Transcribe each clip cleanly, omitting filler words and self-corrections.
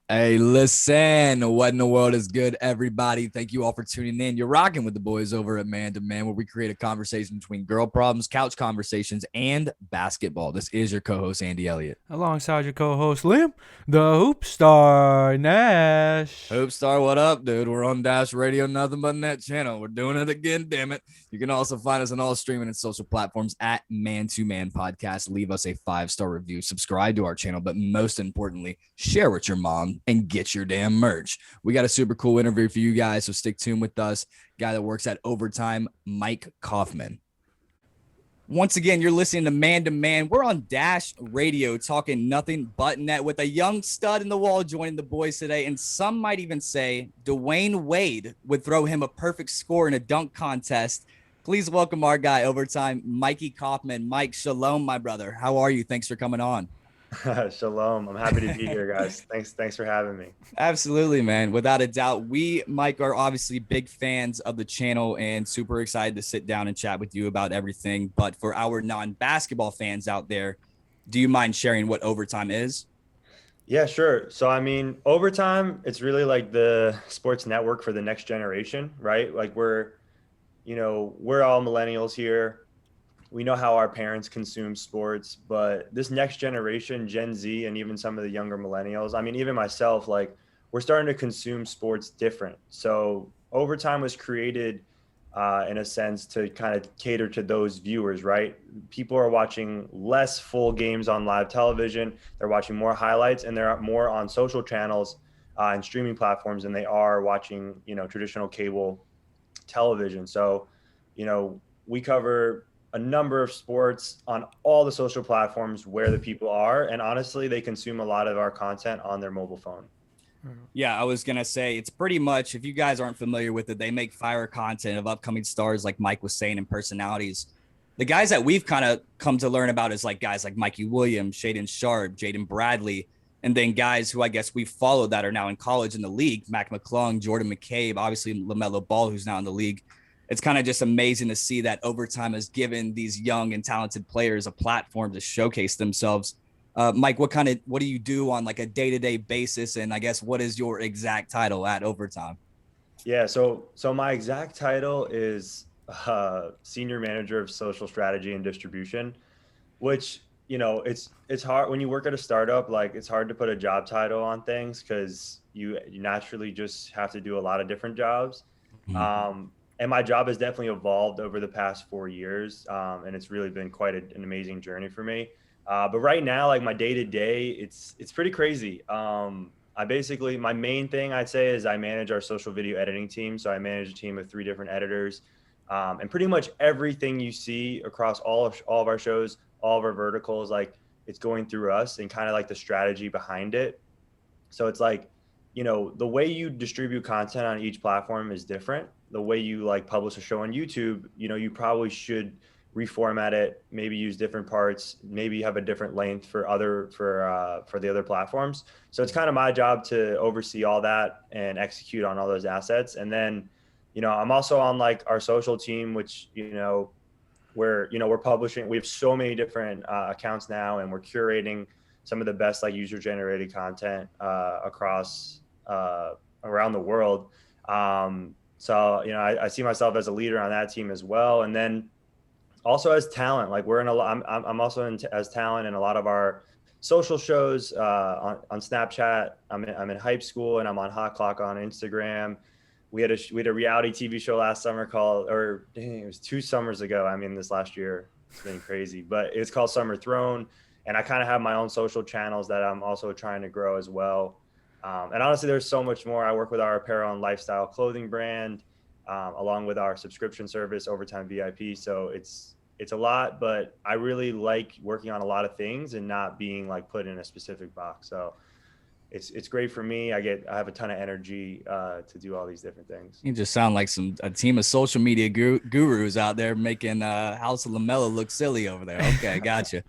Hey, listen, what in the world is good, everybody? Thank you all for tuning in. You're rocking with the boys over at Man to Man, where we create a conversation between girl problems, couch conversations, and basketball. This is your co host, Andy Elliott. Alongside your co-host Liam, the Hoop Star Nash. Hope Star, what up, dude? We're on Dash Radio, nothing but net channel. We're doing it again, damn it. You can also find us on all streaming and social platforms at Man to Man Podcast. Leave us a 5-star review, subscribe to our channel, but most importantly, share with your mom and get your damn merch. We got a super cool interview for you guys, so stick tuned with us. Guy that works at Overtime, Mike Kaufman. Once again, you're listening to Man to Man. We're on Dash Radio talking nothing but net with a young stud in the wall joining the boys today. And some might even say Dwayne Wade would throw him a perfect score in a dunk contest. Please welcome our guy, Overtime, Mikey Kaufman. Mike, shalom, my brother. How are you? Thanks for coming on. Shalom. I'm happy to be here, guys. Thanks for having me. Absolutely, man. Without a doubt. We, Mike, are obviously big fans of the channel and super excited to sit down and chat with you about everything. But for our non-basketball fans out there, do you mind sharing what Overtime is? Yeah, sure. So, I mean, overtime, it's really like the sports network for the next generation, right? Like we're all millennials here. We know how our parents consume sports, but this next generation, Gen Z, and even some of the younger millennials, I mean, even myself, like we're starting to consume sports different. So overtime was created in a sense to kind of cater to those viewers, right? People are watching less full games on live television. They're watching more highlights and they're more on social channels and streaming platforms than they are watching, traditional cable television. So, we cover a number of sports on all the social platforms where the people are. And honestly, they consume a lot of our content on their mobile phone. Yeah, I was gonna say it's pretty much if you guys aren't familiar with it, they make fire content of upcoming stars like Mike was saying and personalities. The guys that we've kind of come to learn about is like guys like Mikey Williams, Shaden Sharp, Jaden Bradley, and then guys who I guess we followed that are now in college in the league, Mac McClung, Jordan McCabe, obviously LaMelo Ball, who's now in the league. It's kind of just amazing to see that overtime has given these young and talented players a platform to showcase themselves. Mike, what do you do on like a day-to-day basis? And I guess what is your exact title at Overtime? Yeah, so my exact title is senior manager of social strategy and distribution, which it's hard when you work at a startup. Like it's hard to put a job title on things because you naturally just have to do a lot of different jobs. Mhm. And my job has definitely evolved over the past 4 years, and it's really been quite an amazing journey for me. But right now, like my day to day, it's pretty crazy. I basically my main thing I'd say is I manage our social video editing team. So I manage a team of 3 different editors, and pretty much everything you see across all of our shows, all of our verticals, like it's going through us and kind of like the strategy behind it. So it's like, the way you distribute content on each platform is different. The way you like publish a show on YouTube, you probably should reformat it, maybe use different parts, maybe have a different length for the other platforms. So it's kind of my job to oversee all that and execute on all those assets. And then, I'm also on like our social team, which, we're publishing. We have so many different accounts now, and we're curating some of the best like user generated content across around the world. So I see myself as a leader on that team as well, and then also as talent. Like we're in a lot. I'm also as talent in a lot of our social shows on Snapchat. I'm in Hype School and I'm on Hot Clock on Instagram. We had a reality TV show last summer called, or dang, it was 2 summers ago. I mean, this last year it's been crazy, but it's called Summer Throne. And I kind of have my own social channels that I'm also trying to grow as well. And honestly, there's so much more. I work with our apparel and lifestyle clothing brand, along with our subscription service, Overtime VIP. So it's a lot, but I really like working on a lot of things and not being like put in a specific box. So it's great for me. I have a ton of energy to do all these different things. You just sound like a team of social media gurus out there making House of Lamella look silly over there. Okay, gotcha.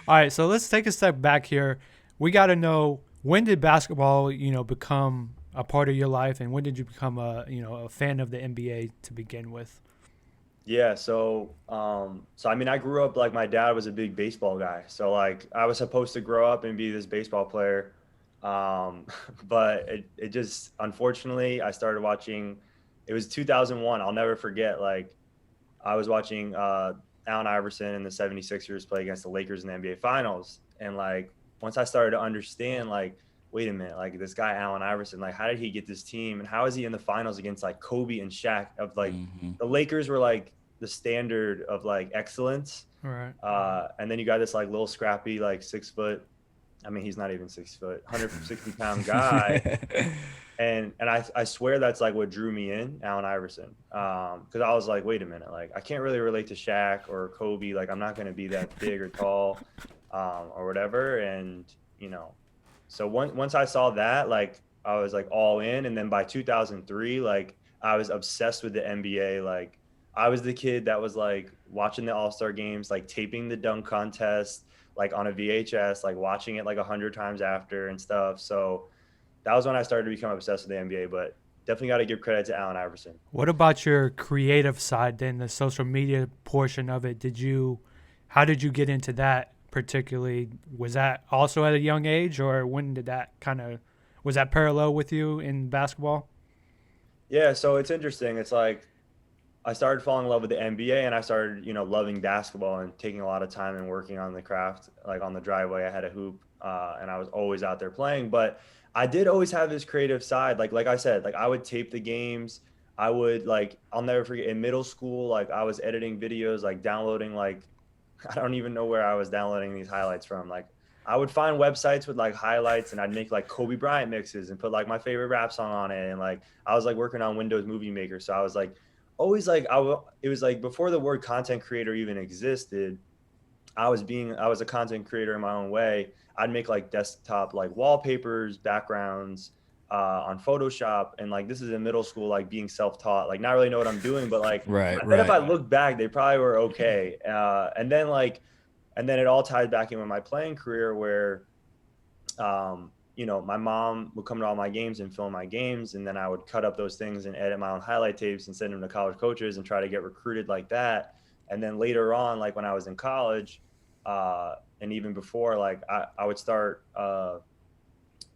All right, so let's take a step back here. We got to know, when did basketball, become a part of your life, and when did you become a fan of the NBA to begin with? Yeah, so I mean, I grew up like my dad was a big baseball guy. So like I was supposed to grow up and be this baseball player. But it just, unfortunately, I started watching, it was 2001. I'll never forget. Like, I was watching Allen Iverson and the 76ers play against the Lakers in the NBA Finals. And like, once I started to understand, like, wait a minute, like this guy, Allen Iverson, like, how did he get this team? And how is he in the finals against like Kobe and Shaq? Of like, the Lakers were like the standard of like excellence. Right. And then you got this like little scrappy, like 6 foot, I mean, he's not even 6 foot, 160-pound guy. And I swear that's like what drew me in, Allen Iverson. Because I was like, wait a minute, like I can't really relate to Shaq or Kobe. Like I'm not going to be that big or tall or whatever. And, you know, so once I saw that, like I was like all in. And then by 2003, like I was obsessed with the NBA. Like I was the kid that was like watching the All-Star games, like taping the dunk contest, like on a VHS, like watching it like 100 times after and stuff. So that was when I started to become obsessed with the NBA, but definitely got to give credit to Allen Iverson. What about your creative side then, the social media portion of it? How did you get into that particularly? Was that also at a young age, or when did that was that parallel with you in basketball? Yeah, so it's interesting. It's like I started falling in love with the NBA and I started, loving basketball and taking a lot of time and working on the craft. Like on the driveway, I had a hoop and I was always out there playing, but I did always have this creative side. Like I said, like I would tape the games. I would I'll never forget in middle school, like I was editing videos, like downloading, like, I don't even know where I was downloading these highlights from. Like I would find websites with like highlights and I'd make like Kobe Bryant mixes and put like my favorite rap song on it. And like, I was like working on Windows Movie Maker. So I was like, always like, it was like before the word content creator even existed, I was a content creator in my own way. I'd make like desktop, like wallpapers, backgrounds, on Photoshop. And like, this is in middle school, like being self-taught, like not really know what I'm doing, but like, Right. if I look back, they probably were okay. And then it all tied back in with my playing career where, my mom would come to all my games and film my games. And then I would cut up those things and edit my own highlight tapes and send them to college coaches and try to get recruited like that. And then later on, like when I was in college, and even before, like I would start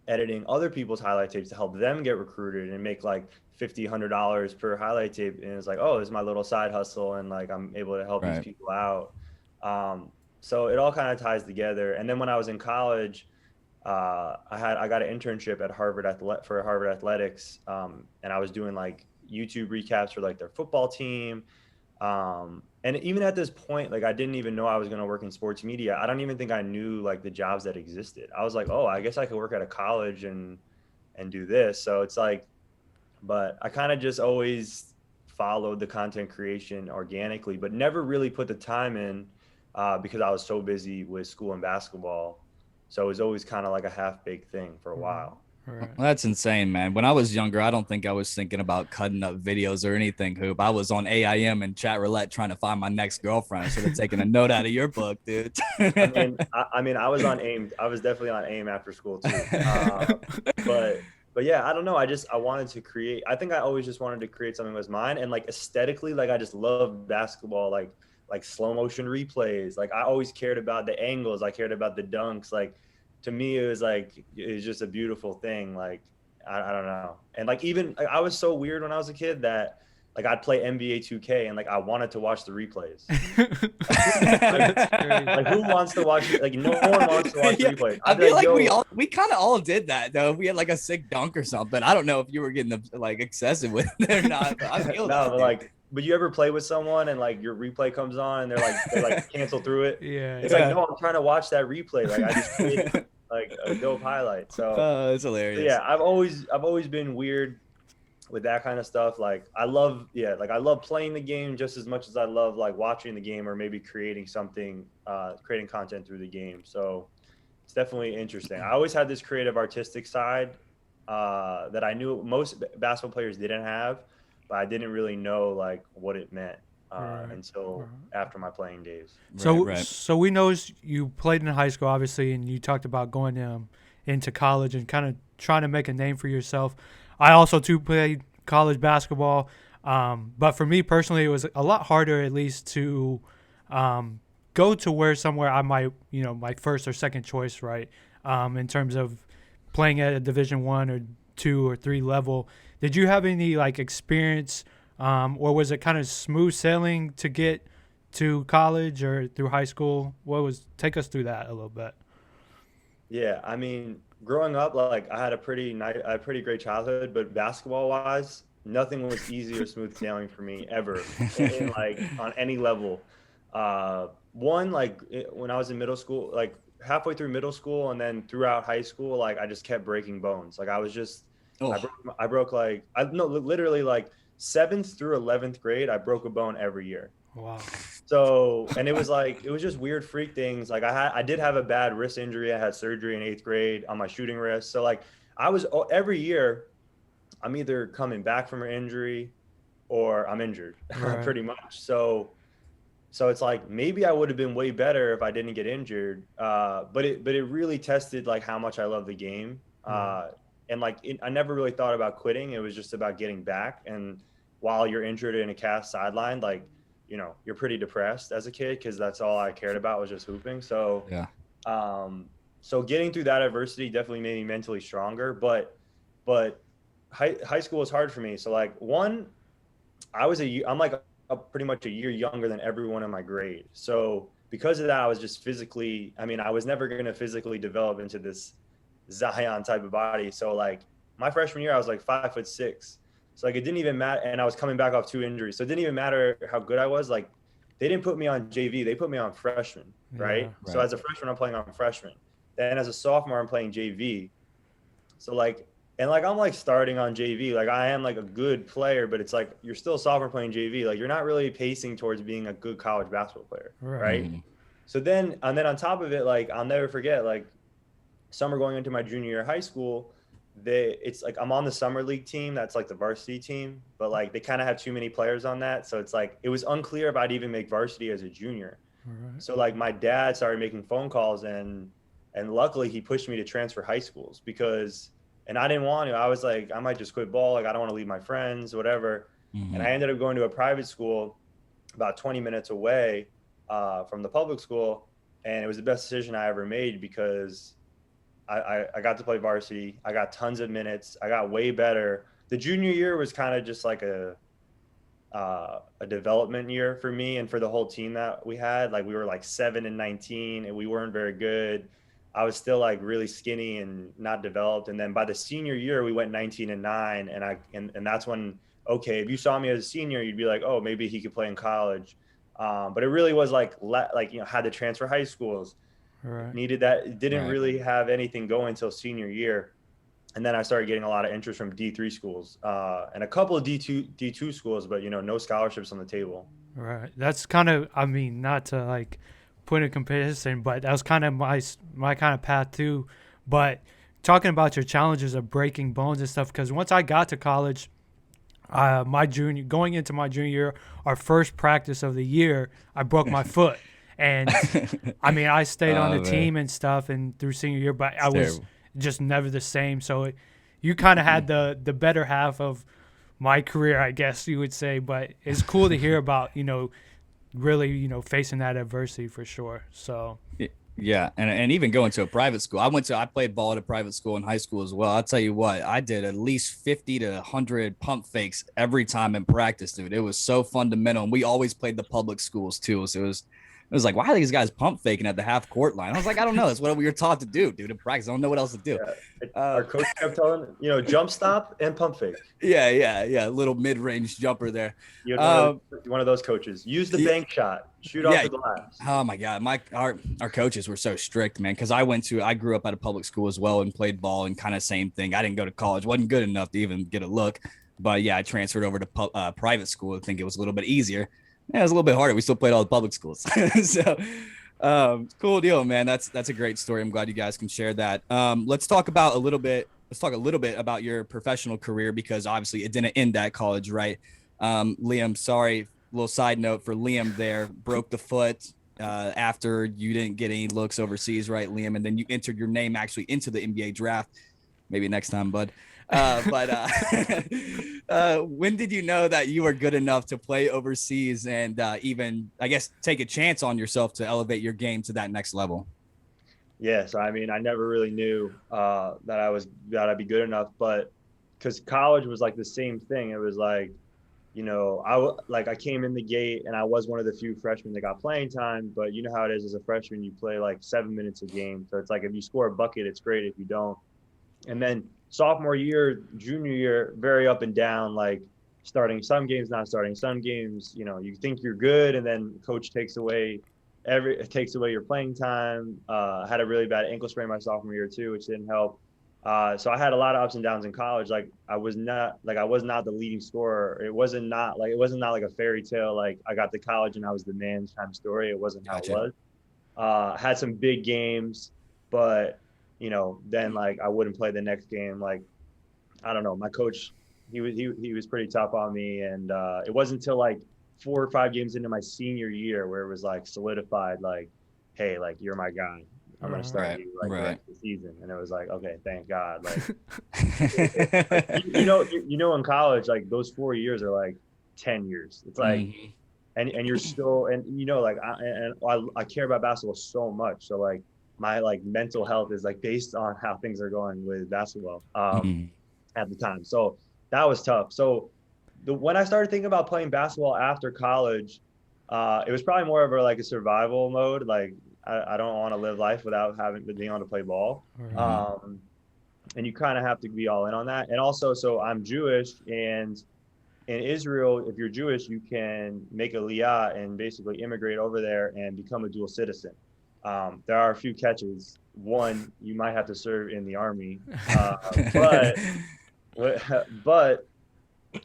editing other people's highlight tapes to help them get recruited and make like $50-$100 per highlight tape. And it's like, oh, this is my little side hustle. And like, I'm able to help these people out. So it all kind of ties together. And then when I was in college, I got an internship at Harvard for Harvard Athletics. And I was doing like YouTube recaps for like their football team. And even at this point, like I didn't even know I was going to work in sports media. I don't even think I knew like the jobs that existed. I was like, oh, I guess I could work at a college and do this. So it's like, but I kind of just always followed the content creation organically, but never really put the time in because I was so busy with school and basketball. So it was always kind of like a half-baked thing for a while. Right. Well, that's insane, man. When I was younger, I don't think I was thinking about cutting up videos or anything, Hoop. I was on AIM and chat roulette trying to find my next girlfriend. I should have taken a note out of your book, dude. I mean, I was on AIM. I was definitely on AIM after school too. But yeah, I don't know. I wanted to create. I think I always just wanted to create something that was mine. And like aesthetically, like I just love basketball, like slow motion replays. Like I always cared about the angles. I cared about the dunks. Like to me, it was just a beautiful thing. Like, I don't know. And like, even I was so weird when I was a kid that like I'd play NBA 2K and like I wanted to watch the replays. like who wants to watch it? Like no one wants to watch the replays. I feel like we kind of all did that though. If we had like a sick dunk or something. I don't know if you were getting like excessive with it or not. But I feel no, but you ever play with someone and like your replay comes on and they like cancel through it? Yeah. It's like, no, I'm trying to watch that replay. Like I just created like a dope highlight. So it's hilarious. Yeah, I've always been weird with that kind of stuff. Like I love playing the game just as much as I love like watching the game or maybe creating something, creating content through the game. So it's definitely interesting. I always had this creative artistic side that I knew most basketball players didn't have, but I didn't really know like what it meant until after my playing days. So we know you played in high school, obviously, and you talked about going into college and kind of trying to make a name for yourself. I also too played college basketball, but for me personally, it was a lot harder, at least, to go to somewhere I might, my first or second choice, right? In terms of playing at a Division 1 or 2 or 3 level. Did you have any like experience, or was it kind of smooth sailing to get to college or through high school? Take us through that a little bit. Yeah, I mean, growing up, like I had a pretty great childhood, but basketball wise, nothing was easy or smooth sailing for me ever, like on any level. When I was in middle school, like halfway through middle school and then throughout high school, like I just kept breaking bones. Like I broke like literally like 7th through 11th grade, I broke a bone every year. Wow. So, and it was just weird freak things. Like I did have a bad wrist injury. I had surgery in 8th grade on my shooting wrist. So like every year I'm either coming back from an injury or I'm injured Right. pretty much. So it's like, maybe I would have been way better if I didn't get injured. But it really tested like how much I love the game. And like, I never really thought about quitting. It was just about getting back. And while you're injured in a cast sideline, like, you know, you're pretty depressed as a kid because that's all I cared about was just hooping. So, Yeah. So getting through that adversity definitely made me mentally stronger. But high school was hard for me. So like I'm like pretty much a year younger than everyone in my grade. So because of that, I was just I was never going to physically develop into this Zion type of body. So like my freshman year, I was like 5'6". So like it didn't even matter, and I was coming back off 2 injuries. So it didn't even matter how good I was. Like they didn't put me on JV, they put me on freshman, right? So as a freshman, I'm playing on freshman. Then as a sophomore, I'm playing JV. So like, and like I'm like starting on JV. Like I am like a good player, but it's like you're still a sophomore playing JV. Like you're not really pacing towards being a good college basketball player, right? Mm-hmm. So then on top of it, like I'll never forget, like summer going into my junior year of high school, it's like I'm on the summer league team that's like the varsity team, but like they kind of have too many players on that, so it's like it was unclear if I'd even make varsity as a junior. So like my dad started making phone calls, and luckily he pushed me to transfer high schools and I didn't want to. I was like, I might just quit ball, like I don't want to leave my friends, whatever. And I ended up going to a private school about 20 minutes away from the public school, and it was the best decision I ever made because I got to play varsity. I got tons of minutes. I got way better. The junior year was kind of just like a development year for me and for the whole team that we had. Like we were like 7-19 and we weren't very good. I was still like really skinny and not developed. And then by the senior year, we went 19-9, and that's when, okay, if you saw me as a senior, you'd be like, oh, maybe he could play in college. But it really was like had to transfer high schools. Right. Needed that. Didn't really have anything going until senior year. And then I started getting a lot of interest from D3 schools and a couple of D2 schools, but, no scholarships on the table. Right. That's kind of, I mean, not to like put in comparison, but that was kind of my kind of path too. But talking about your challenges of breaking bones and stuff, because once I got to college, going into my junior year, our first practice of the year, I broke my foot. And I mean, I stayed on the team and stuff and through senior year, but I was just never the same. So you kind of had the better half of my career, I guess you would say. But it's cool to hear about, really, facing that adversity for sure. So yeah, and even going to a private school. I played ball at a private school in high school as well. I'll tell you what, I did at least 50 to 100 pump fakes every time in practice, dude. It was so fundamental. And we always played the public schools too. So it was like, why are these guys pump faking at the half court line? I was like, I don't know. That's what we were taught to do, dude, in practice. I don't know what else to do. Yeah. Our coach kept telling, jump stop and pump fake. Yeah. Little mid-range jumper there. You had one of those coaches. Use the bank shot. Shoot off the glass. Oh my God. Our coaches were so strict, man. Cause I grew up at a public school as well and played ball and kind of same thing. I didn't go to college. Wasn't good enough to even get a look, but yeah, I transferred over to private school. I think it was a little bit easier. Yeah, it was a little bit harder. We still played all the public schools. So cool deal, man. That's a great story. I'm glad you guys can share that. Let's talk a little bit about your professional career, because obviously it didn't end at college, right? Liam, sorry, little side note for Liam there, broke the foot after you didn't get any looks overseas, right, Liam? And then you entered your name actually into the NBA draft. Maybe next time, bud. When did you know that you were good enough to play overseas and even, I guess, take a chance on yourself to elevate your game to that next level? Yeah, so I mean, I never really knew that I'd be good enough, but because college was like the same thing. It was like, like I came in the gate and I was one of the few freshmen that got playing time, but you know how it is as a freshman, you play like 7 minutes a game. So it's like if you score a bucket, it's great. If you don't, and then sophomore year, junior year, very up and down, like starting some games, not starting some games. You think you're good, and then coach takes away your playing time. Had a really bad ankle sprain my sophomore year too, which didn't help. So I had a lot of ups and downs in college. Like I was not the leading scorer. It wasn't not like a fairy tale. Like I got to college and I was the man kind of story. It wasn't how it was. Had some big games, but then like I wouldn't play the next game. Like I don't know, my coach, he was pretty tough on me, and it wasn't until like 4 or 5 games into my senior year where it was like solidified, like, hey, like you're my guy. I'm gonna start you like the rest of the season, and it was like, okay, thank God. Like, in college, like those 4 years are like 10 years. It's like, and you're still, and like I care about basketball so much, so like my like mental health is like based on how things are going with basketball at the time. So that was tough. So when I started thinking about playing basketball after college, it was probably more of a survival mode. Like I don't want to live life without being able to play ball. And you kind of have to be all in on that. And also, so I'm Jewish, and in Israel, if you're Jewish, you can make a aliyah and basically immigrate over there and become a dual citizen. There are a few catches. One, you might have to serve in the army, but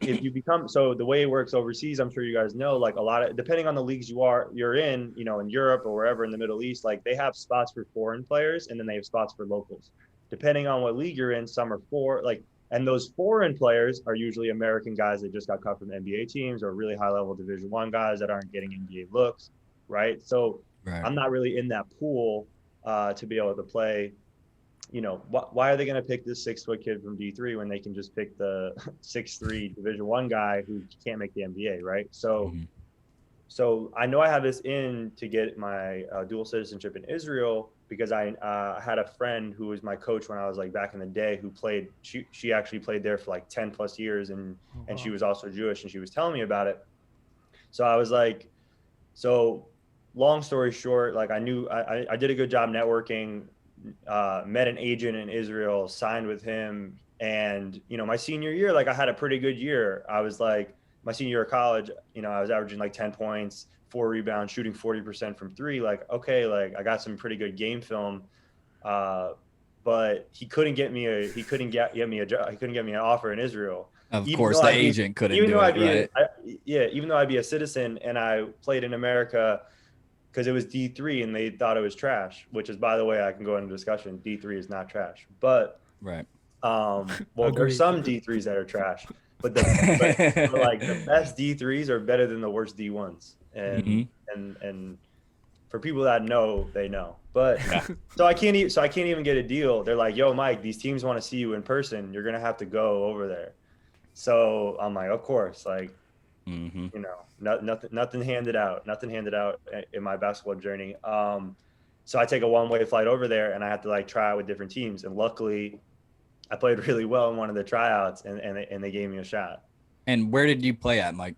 if you become, so the way it works overseas, I'm sure you guys know, like a lot of, depending on the leagues you're in, in Europe or wherever in the Middle East, like they have spots for foreign players and then they have spots for locals. Depending on what league you're in, some are and those foreign players are usually American guys that just got cut from NBA teams or really high level Division I guys that aren't getting NBA looks, right? So I'm not really in that pool to be able to play. Why are they going to pick this 6-foot kid from D3 when they can just pick the 6'3" Division I guy who can't make the NBA, right? So, so I know I have this in to get my dual citizenship in Israel because I had a friend who was my coach when I was like back in the day who played. She actually played there for like 10 plus years, and she was also Jewish, and she was telling me about it. So I was like, long story short, like I knew I did a good job networking. Met an agent in Israel, signed with him, and my senior year, like I had a pretty good year. I was like my senior year of college, I was averaging like 10 points, 4 rebounds, shooting 40% from three. Like, okay, like I got some pretty good game film, but he couldn't get me an offer in Israel. Of course, the agent couldn't do it, right? Even though I'd be a citizen and I played in America. Because it was D3 and they thought it was trash, which is, by the way, I can go into discussion. D3 is not trash, but there's some D3s that are trash, but like the best D3s are better than the worst D1s, and for people that know, they know. But so I can't even get a deal. They're like, "Yo, Mike, these teams want to see you in person. You're gonna have to go over there." So I'm like, "Of course, like." Nothing handed out in my basketball journey. So I take a one-way flight over there and I have to like try out with different teams. And luckily I played really well in one of the tryouts and they gave me a shot. And where did you play at, Mike?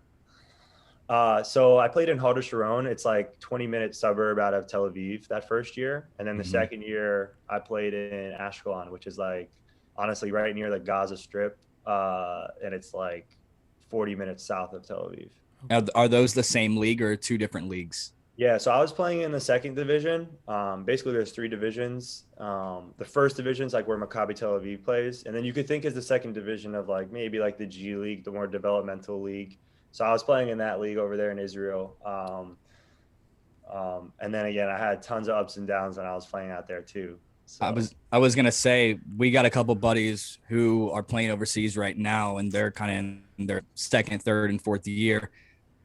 So I played in Hod Sharon. It's like 20-minute suburb out of Tel Aviv that first year. And then the second year I played in Ashkelon, which is like honestly right near the Gaza Strip. And it's like 40 minutes south of Tel Aviv. Are those the same league or two different leagues? Yeah, so I was playing in the second division. Basically, there's 3 divisions. The first division is like where Maccabi Tel Aviv plays. And then you could think as the second division of like maybe like the G League, the more developmental league. So I was playing in that league over there in Israel. And then again, I had tons of ups and downs when I was playing out there too. So. I was gonna say we got a couple buddies who are playing overseas right now, and they're kind of in their second, third, and fourth year.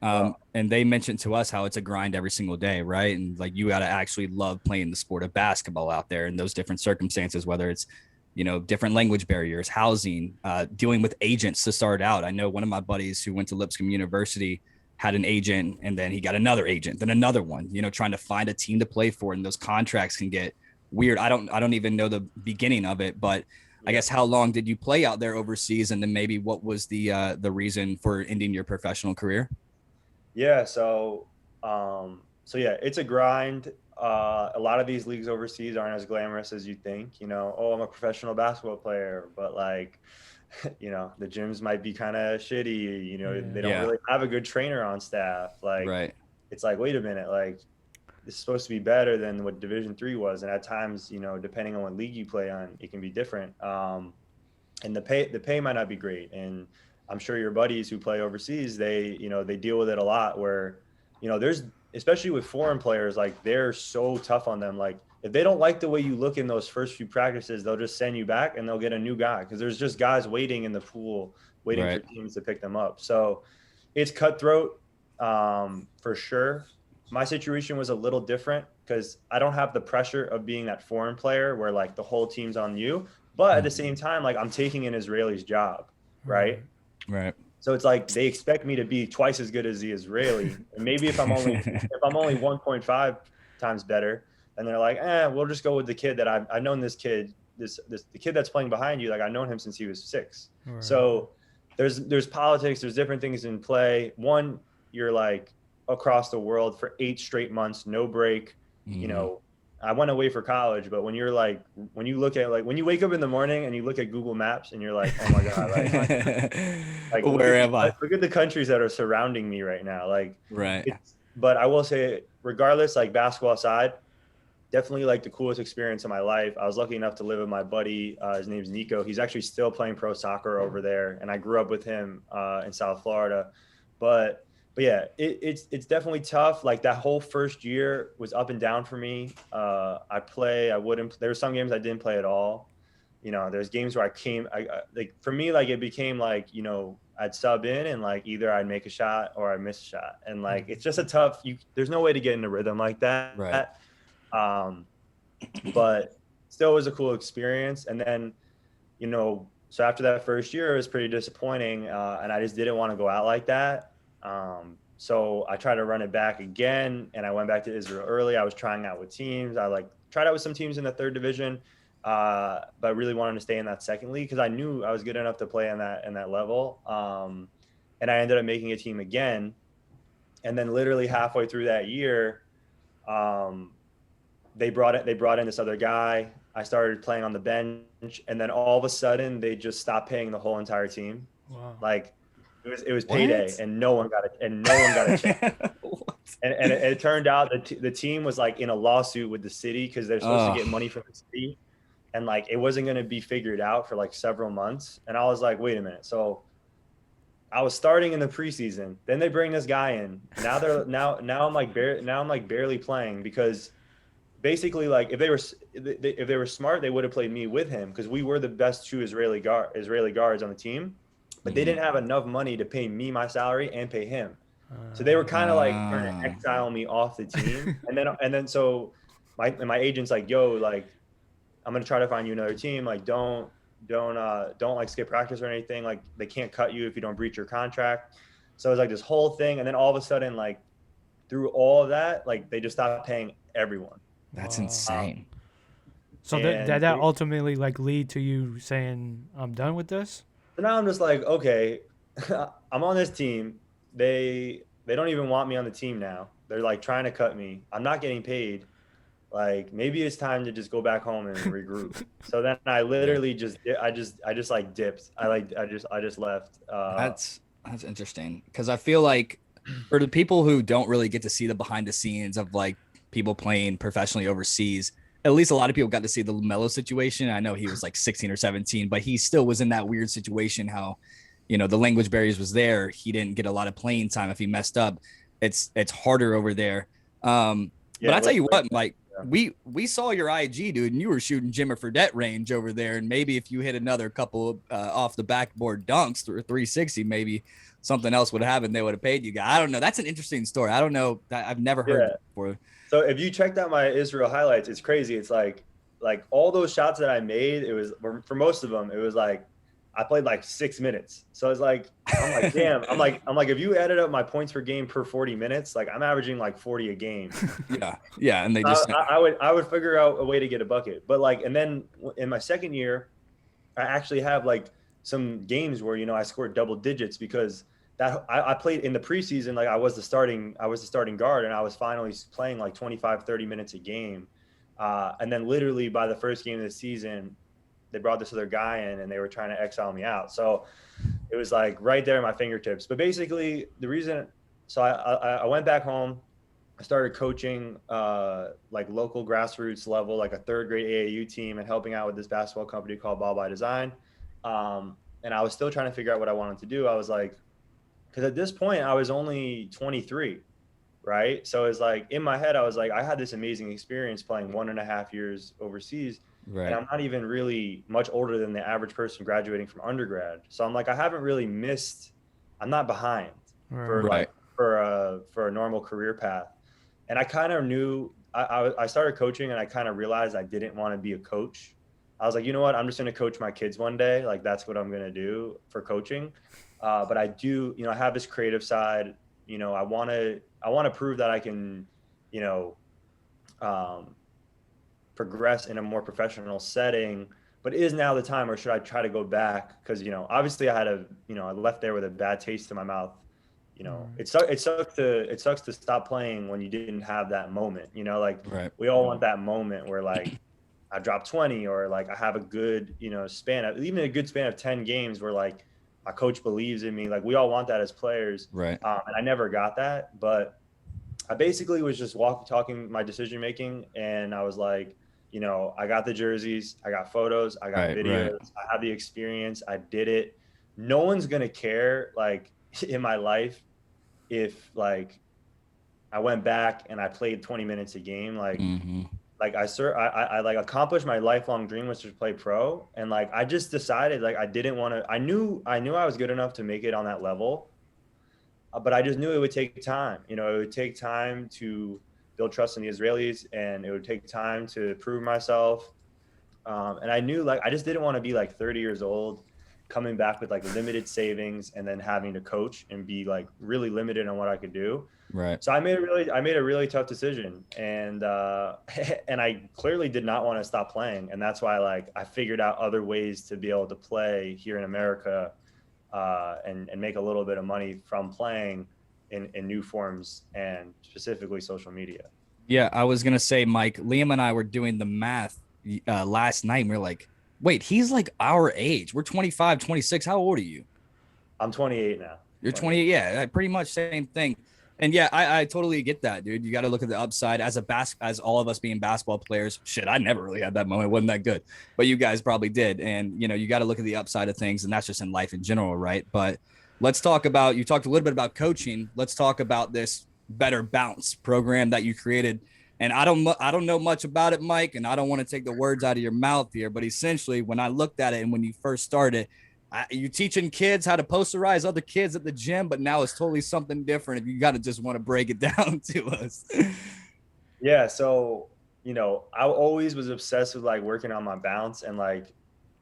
And they mentioned to us how it's a grind every single day, right? And like you got to actually love playing the sport of basketball out there in those different circumstances, whether it's different language barriers, housing, dealing with agents to start out. I know one of my buddies who went to Lipscomb University had an agent, and then he got another agent, then another one. Trying to find a team to play for, and those contracts can get weird. I don't even know the beginning of it, but I guess how long did you play out there overseas, and then maybe what was the reason for ending your professional career? Yeah, so yeah, it's a grind. A lot of these leagues overseas aren't as glamorous as you think. You know, oh, I'm a professional basketball player, but like, you know, the gyms might be kind of shitty. You know, they don't Yeah. really have a good trainer on staff. Like, Right. it's like, wait a minute, like this is supposed to be better than what Division 3 was, and at times, you know, depending on what league you play on, it can be different. And the pay might not be great, and I'm sure your buddies who play overseas, they, you know, they deal with it a lot where, you know, there's, especially with foreign players, like they're so tough on them. Like if they don't like the way you look in those first few practices, they'll just send you back and they'll get a new guy, because there's just guys waiting in the pool waiting for Right. teams to pick them up. So it's cutthroat, for sure. My situation was a little different because I don't have the pressure of being that foreign player where like the whole team's on you, but at the same time, like I'm taking an Israeli's job, right? Right. So it's like they expect me to be twice as good as the Israeli, and maybe if I'm only 1.5 times better, and they're like, we'll just go with the kid that I've known. This kid, the kid that's playing behind you, like I've known him since he was 6. Right. So there's politics, there's different things in play. One, you're like across the world for 8 straight months, no break. You know, I went away for college, but when you're like, when you look at like, when you wake up in the morning and you look at Google Maps and you're like, oh my God, like Where am I? look at the countries that are surrounding me right now. Like, Right. but I will say, regardless, like basketball aside, definitely like the coolest experience of my life. I was lucky enough to live with my buddy. His name's Nico. He's actually still playing pro soccer over there, and I grew up with him in South Florida. But yeah, it's definitely tough. Like that whole first year was up and down for me. I wouldn't. There were some games I didn't play at all. You know, there's games where like for me, like it became like, you know, I'd sub in and like either I'd make a shot or I miss a shot, and like it's just a tough. There's no way to get in a rhythm like that. Right. But still was a cool experience. And then, you know, so after that first year, it was pretty disappointing, and I just didn't want to go out like that. So I tried to run it back again, and I went back to Israel early. I was trying out with teams. I like tried out with some teams in the 3rd division, but I really wanted to stay in that second league because I knew I was good enough to play in that level. And I ended up making a team again, and then literally halfway through that year, they brought in this other guy. I started playing on the bench, and then all of a sudden they just stopped paying the whole entire team. Wow. Like it was payday, and no one got a check. and it turned out that the team was like in a lawsuit with the city because they're supposed to get money from the city, and like it wasn't going to be figured out for like several months. And I was like, wait a minute. So I was starting in the preseason, then they bring this guy in. Now I'm like barely playing because basically, like if they were smart, they would have played me with him because we were the best 2 Israeli guards on the team, but they didn't have enough money to pay me my salary and pay him. So they were kind of like trying to exile me off the team. And then so my agent's like, yo, like I'm gonna try to find you another team. Like don't like skip practice or anything. Like they can't cut you if you don't breach your contract. So it was like this whole thing, and then all of a sudden, like through all of that, like they just stopped paying everyone. That's insane. So that ultimately like lead to you saying, I'm done with this? So now I'm just like, okay, I'm on this team. They don't even want me on the team now. They're like trying to cut me. I'm not getting paid. Like maybe it's time to just go back home and regroup. So then I literally just like dipped. I just left. That's interesting because I feel like for the people who don't really get to see the behind the scenes of like people playing professionally overseas, at least a lot of people got to see the LaMelo situation. I know he was like 16 or 17, but he still was in that weird situation how, you know, the language barriers was there. He didn't get a lot of playing time. If he messed up, it's harder over there. But I tell you what, Mike, we saw your IG, dude, and you were shooting Jimmer Fredette range over there. And maybe if you hit another couple off the backboard dunks through 360, maybe something else would have happened. They would have paid you guys. I don't know. That's an interesting story. I don't know. I've never heard it before. So if you checked out my Israel highlights, it's crazy. It's like all those shots that I made, it was for most of them, it was like I played like 6 minutes. So it's like, I'm like, damn, I'm like, if you added up my points per game per 40 minutes, like I'm averaging like 40 a game. Yeah. And they just, I would figure out a way to get a bucket. But like, and then in my second year, I actually have like some games where, I scored double digits because I played in the preseason. Like I was the starting guard, and I was finally playing like 25, 30 minutes a game. And then literally by the first game of the season, they brought this other guy in and they were trying to exile me out. So it was like right there at my fingertips. But basically the reason, so I went back home. I started coaching like local grassroots level, like a third grade AAU team, and helping out with this basketball company called Ball by Design. And I was still trying to figure out what I wanted to do. I was like, because at this point I was only 23, right? So it's like in my head, I was like, I had this amazing experience playing 1.5 years overseas. right. And I'm not even really much older than the average person graduating from undergrad. So I'm like, I haven't really missed, I'm not behind for Right. for a normal career path. And I kind of knew, I started coaching and I kind of realized I didn't want to be a coach. I was like, you know what? I'm just going to coach my kids one day. Like that's what I'm going to do for coaching. But I do, I have this creative side. I want to prove that I can, progress in a more professional setting. But is now the time, or should I try to go back? Because obviously I left there with a bad taste in my mouth. It sucks to stop playing when you didn't have that moment. Like Right. we all want that moment where like I drop 20, or like I have a good even a good span of 10 games where like my coach believes in me. Like we all want that as players. Right. And I never got that, but I basically was just talking my decision making, and I was like, I got the jerseys, I got photos, I got videos, right. I have the experience, I did it. No one's gonna care like in my life if like I went back and I played 20 minutes a game. Like I like accomplished my lifelong dream, was to play pro, and like I just decided like I didn't want to. I knew I was good enough to make it on that level, but I just knew it would take time. It would take time to build trust in the Israelis, and it would take time to prove myself. And I knew like I just didn't want to be like 30 years old, coming back with like limited savings, and then having to coach and be like really limited on what I could do. Right. So I made a really tough decision, and and I clearly did not want to stop playing, and that's why like I figured out other ways to be able to play here in America, and make a little bit of money from playing in new forms, and specifically social media. Yeah, I was gonna say, Mike, Liam and I were doing the math last night, and we are like, wait, he's like our age. We're 25, 26. How old are you? I'm 28 now. You're 28. Yeah, pretty much same thing. And yeah, I totally get that, dude. You got to look at the upside as as all of us being basketball players. Shit, I never really had that moment. It wasn't that good, but you guys probably did. And you got to look at the upside of things, and that's just in life in general, right? But let's talk about, you talked a little bit about coaching. Let's talk about this Better Bounce program that you created. And I don't know much about it, Mike, and I don't want to take the words out of your mouth here, but essentially when I looked at it and when you first started, you teaching kids how to posterize other kids at the gym, but now it's totally something different. If you got to just want to break it down to us. Yeah. So, I always was obsessed with like working on my bounce, and like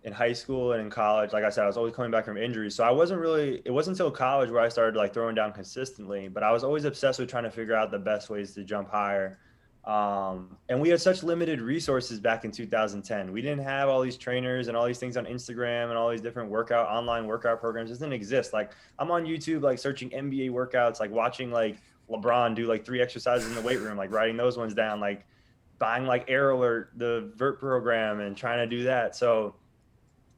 in high school and in college, like I said, I was always coming back from injuries. So it wasn't until college where I started like throwing down consistently, but I was always obsessed with trying to figure out the best ways to jump higher. And we had such limited resources back in 2010. We didn't have all these trainers and all these things on Instagram and all these different online workout programs. It didn't exist. Like I'm on YouTube, like searching NBA workouts, like watching like Lebron do like 3 exercises in the weight room, like writing those ones down, like buying like Air Alert, the vert program, and trying to do that. So,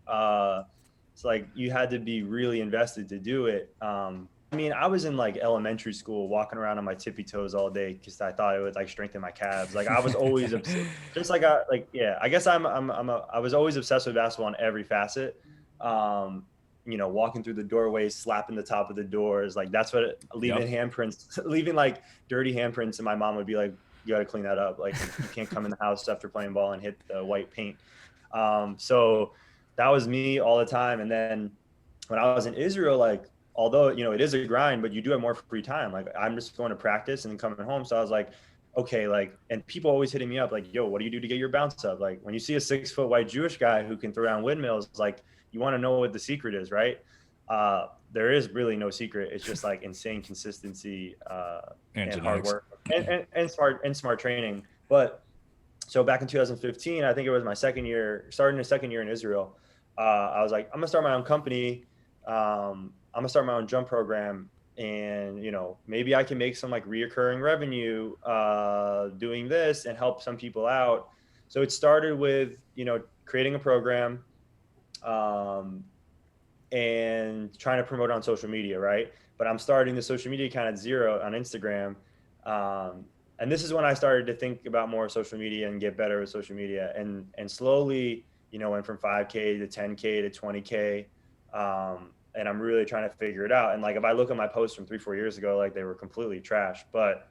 it's like you had to be really invested to do it. I was in like elementary school walking around on my tippy toes all day because I thought it would like strengthen my calves. Like I was always obsessed, just like I guess I was always obsessed with basketball in every facet. Walking through the doorways, slapping the top of the doors, like that's what leaving handprints, leaving like dirty handprints, and my mom would be like, "You got to clean that up. Like you can't come in the house after playing ball and hit the white paint." So that was me all the time. And then when I was in Israel, like, although, it is a grind, but you do have more free time. Like I'm just going to practice and then coming home. So I was like, okay, like, and people always hitting me up like, yo, what do you do to get your bounce up? Like when you see a 6-foot white Jewish guy who can throw down windmills, like you want to know what the secret is, right? There is really no secret. It's just like insane consistency and hard work and smart training. But so back in 2015, I think it was my starting a second year in Israel. I was like, I'm gonna start my own company. I'm gonna start my own jump program, and maybe I can make some like reoccurring revenue doing this and help some people out. So it started with creating a program and trying to promote on social media, right? But I'm starting the social media account at zero on Instagram. And this is when I started to think about more social media and get better with social media, and slowly, went from 5K to 10K to 20K. And I'm really trying to figure it out. And like, if I look at my posts from 3-4 years ago, like they were completely trash, but,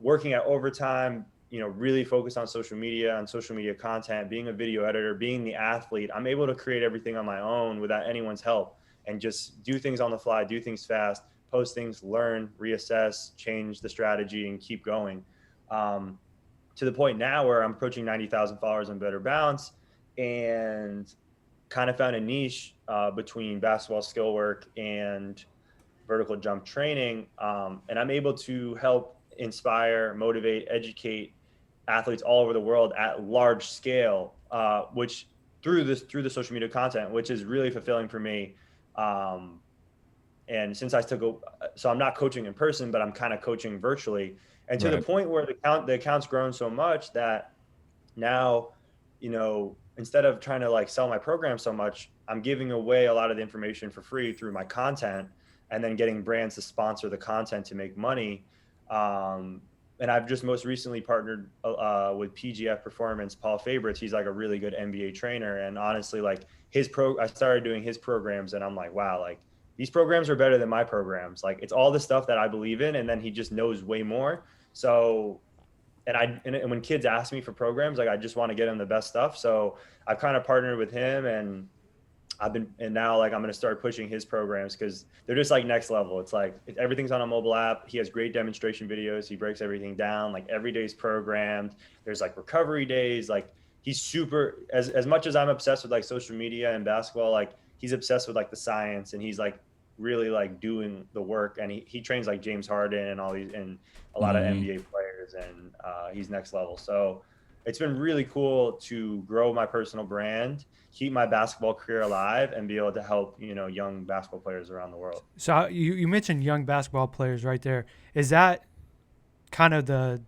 working at overtime, really focused on social media content, being a video editor, being the athlete, I'm able to create everything on my own without anyone's help and just do things on the fly, do things fast, post things, learn, reassess, change the strategy, and keep going. To the point now where I'm approaching 90,000 followers on Better Bounce, and kind of found a niche between basketball skill work and vertical jump training. And I'm able to help inspire, motivate, educate athletes all over the world at large scale, which through the social media content, which is really fulfilling for me. And since so I'm not coaching in person, but I'm kind of coaching virtually, and to the point where the account's grown so much that now, instead of trying to like sell my program so much, I'm giving away a lot of the information for free through my content, and then getting brands to sponsor the content to make money. And I've just most recently partnered with PGF Performance, Paul Favorites. He's like a really good NBA trainer. And honestly, like I started doing his programs, and I'm like, wow, like these programs are better than my programs. Like it's all the stuff that I believe in. And then he just knows way more. So, and when kids ask me for programs, like I just want to get them the best stuff. So I've kind of partnered with him, and now like I'm going to start pushing his programs because they're just like next level. It's like everything's on a mobile app. He has great demonstration videos. He breaks everything down. Like every day's programmed. There's like recovery days. Like he's super, as much as I'm obsessed with like social media and basketball, like he's obsessed with like the science, and he's like really like doing the work. And he trains like James Harden and all these, and a lot of NBA players, and he's next level. So it's been really cool to grow my personal brand, keep my basketball career alive, and be able to help, young basketball players around the world. So you mentioned young basketball players right there. Is that kind of the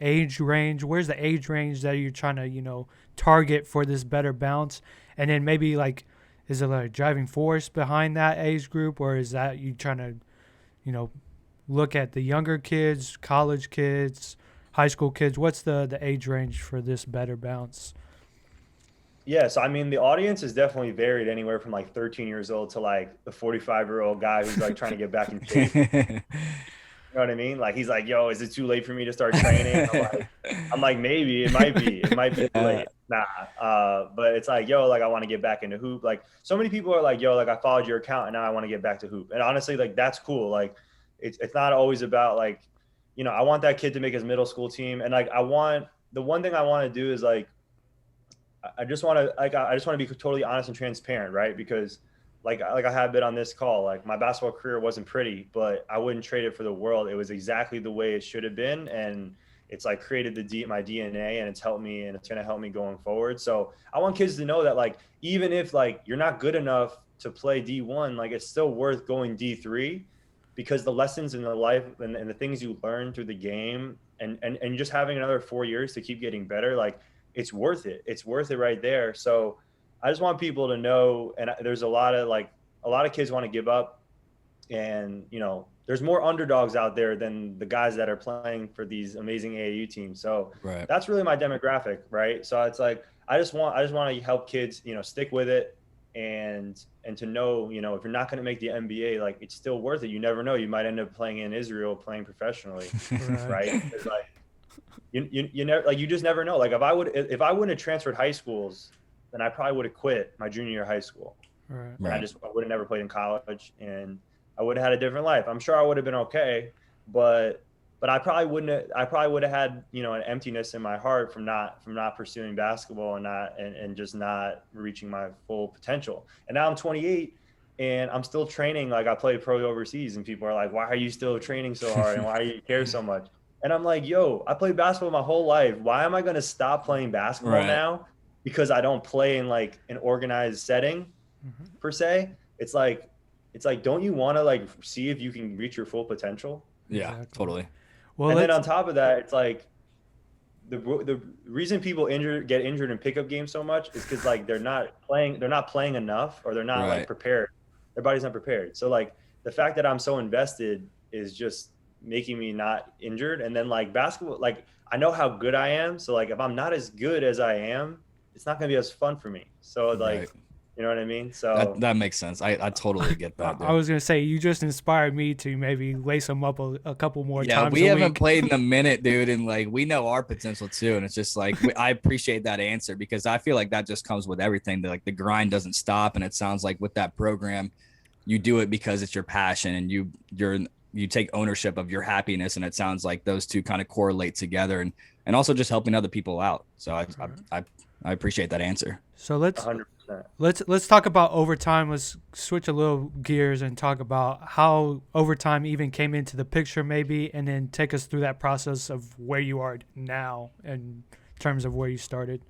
age range? Where's the age range that you're trying to, target for this Better Bounce? And then maybe like, is it like a driving force behind that age group, or is that you trying to, look at the younger kids, college kids, high school kids? What's the age range for this Better Bounce? Yeah, so I mean, the audience is definitely varied, anywhere from like 13 years old to like the 45-year-old guy who's like trying to get back in shape. You know what I mean? Like he's like, yo, is it too late for me to start training? I'm like, maybe it might be too late. Nah. But it's like, yo, like I want to get back into hoop. Like so many people are like, yo, like I followed your account and now I want to get back to hoop. And honestly, like that's cool. Like it's not always about like, I want that kid to make his middle school team. And like the one thing I want to do is like, I just want to be totally honest and transparent, right? Because like I have been on this call, like my basketball career wasn't pretty, but I wouldn't trade it for the world. It was exactly the way it should have been, and it's like created my DNA, and it's helped me, and it's going to help me going forward. So I want kids to know that like even if like you're not good enough to play D1, like it's still worth going D3, because the lessons in the life and the things you learn through the game, and just having another 4 years to keep getting better, like it's worth it. It's worth it right there. So I just want people to know, and there's a lot of kids want to give up, and there's more underdogs out there than the guys that are playing for these amazing AAU teams. So That's really my demographic, right? So it's like I just want to help kids, stick with it, and to know, if you're not going to make the NBA, like it's still worth it. You never know. You might end up playing in Israel, playing professionally, right? It's like you never, like you just never know. Like if I wouldn't have transferred high schools, then I probably would have quit my junior year of high school. Right. And I would have never played in college, and I would have had a different life. I'm sure I would have been okay, but but I probably would have had, you know, an emptiness in my heart from not pursuing basketball and just not reaching my full potential. And now I'm 28 and I'm still training. Like I play pro overseas and people are like, why are you still training so hard? And why do you care so much? And I'm like, yo, I played basketball my whole life. Why am I going to stop playing basketball now? Because I don't play in like an organized setting per se. It's like, don't you want to like see if you can reach your full potential? Yeah, Exactly. totally. Well, And then on top of that, it's like the reason people get injured in pickup games so much is because like they're not playing enough, or they're not like prepared. Their body's not prepared. So like the fact that I'm so invested is just making me not injured. And then like basketball, like I know how good I am. So like if I'm not as good as I am, it's not gonna be as fun for me. So like you know what I mean? So that makes sense. I totally get that. I was gonna say, you just inspired me to maybe lace them up a couple more times. We haven't played in a minute, dude, and like we know our potential too. And it's just like I appreciate that answer, because I feel like that just comes with everything. That like the grind doesn't stop, and it sounds like with that program, you do it because it's your passion, and you take ownership of your happiness, and it sounds like those two kind of correlate together, and also just helping other people out. So I appreciate that answer. So let's 100%. Let's talk about overtime. Let's switch a little gears and talk about how overtime even came into the picture, maybe, and then take us through that process of where you are now in terms of where you started.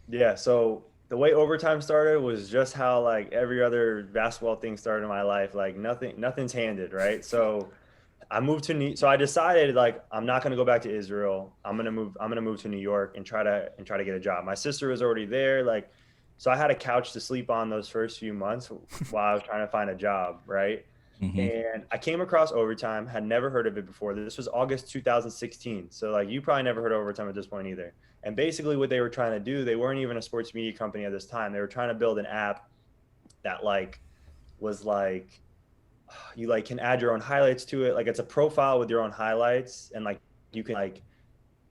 Yeah, so the way overtime started was just how like every other basketball thing started in my life. Like nothing's handed, right? So I decided like I'm not going to go back to Israel. I'm going to move to New York and try to get a job. My sister was already there, like, so I had a couch to sleep on those first few months while I was trying to find a job, right? Mm-hmm. And I came across overtime, had never heard of it before. This was August 2016. So like you probably never heard of overtime at this point either. And basically what they were trying to do, they weren't even a sports media company at this time. They were trying to build an app that like was like you like can add your own highlights to it. Like it's a profile with your own highlights, and like you can like